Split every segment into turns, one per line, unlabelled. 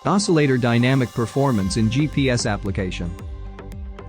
Oscillator dynamic performance in GPS application.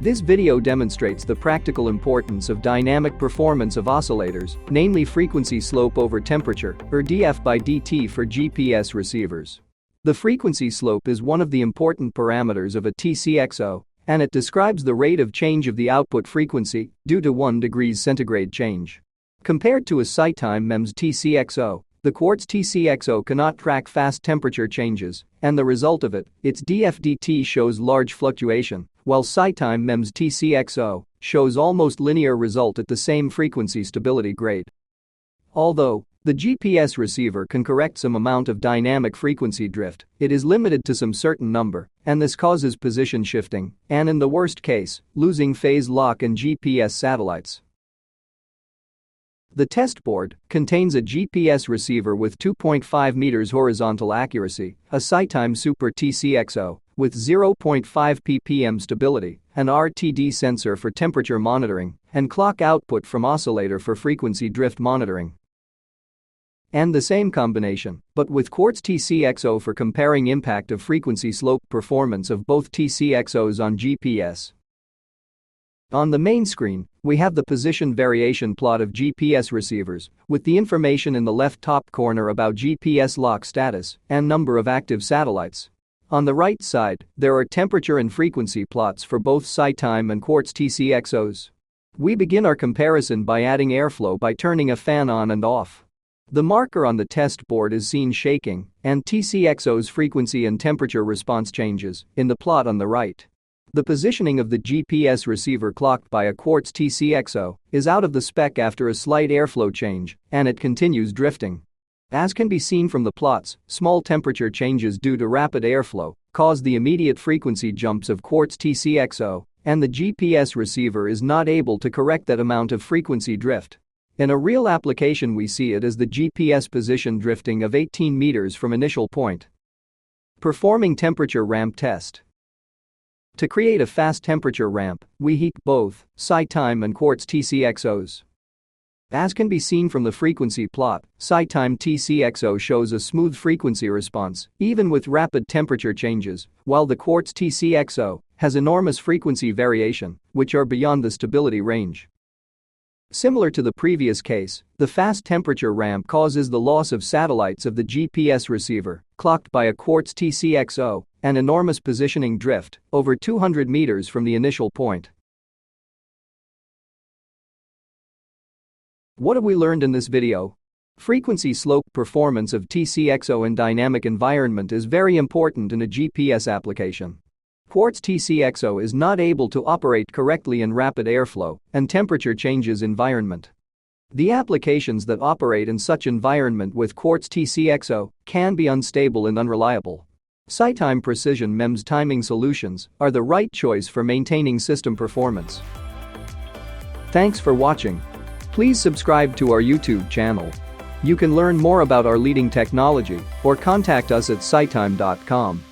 This video demonstrates the practical importance of dynamic performance of oscillators, namely frequency slope over temperature, or dF by dt for GPS receivers. The frequency slope is one of the important parameters of a TCXO, and it describes the rate of change of the output frequency due to 1 degrees centigrade change. Compared to a SiTime MEMS TCXO, the quartz TCXO cannot track fast temperature changes, and the result of it, its dF/dt shows large fluctuation, while SiTime MEMS TCXO shows almost linear result at the same frequency stability grade. Although the GPS receiver can correct some amount of dynamic frequency drift, it is limited to some certain number, and this causes position shifting, and in the worst case, losing phase lock and GPS satellites. The test board contains a GPS receiver with 2.5 meters horizontal accuracy, a SiTime Super TCXO with 0.5 ppm stability, an RTD sensor for temperature monitoring, and clock output from oscillator for frequency drift monitoring. And the same combination, but with quartz TCXO for comparing impact of frequency slope performance of both TCXOs on GPS. On the main screen, we have the position variation plot of GPS receivers, with the information in the left top corner about GPS lock status and number of active satellites. On the right side, there are temperature and frequency plots for both SiTime and quartz TCXOs. We begin our comparison by adding airflow by turning a fan on and off. The marker on the test board is seen shaking, and TCXO's frequency and temperature response changes in the plot on the right. The positioning of the GPS receiver clocked by a quartz TCXO is out of the spec after a slight airflow change, and it continues drifting. As can be seen from the plots, small temperature changes due to rapid airflow cause the immediate frequency jumps of quartz TCXO, and the GPS receiver is not able to correct that amount of frequency drift. In a real application, we see it as the GPS position drifting of 18 meters from initial point. Performing temperature ramp test. To create a fast temperature ramp, we heat both SiTime and quartz TCXOs. As can be seen from the frequency plot, SiTime TCXO shows a smooth frequency response, even with rapid temperature changes, while the quartz TCXO has enormous frequency variation, which are beyond the stability range. Similar to the previous case, the fast temperature ramp causes the loss of satellites of the GPS receiver, clocked by a quartz TCXO, and enormous positioning drift, over 200 meters from the initial point. What have we learned in this video? Frequency slope performance of TCXO in dynamic environment is very important in a GPS application. Quartz TCXO is not able to operate correctly in rapid airflow and temperature changes environment. The applications that operate in such environment with quartz TCXO can be unstable and unreliable. SiTime Precision MEMS timing solutions are the right choice for maintaining system performance. Thanks for watching. Please subscribe to our YouTube channel. You can learn more about our leading technology or contact us at sitime.com.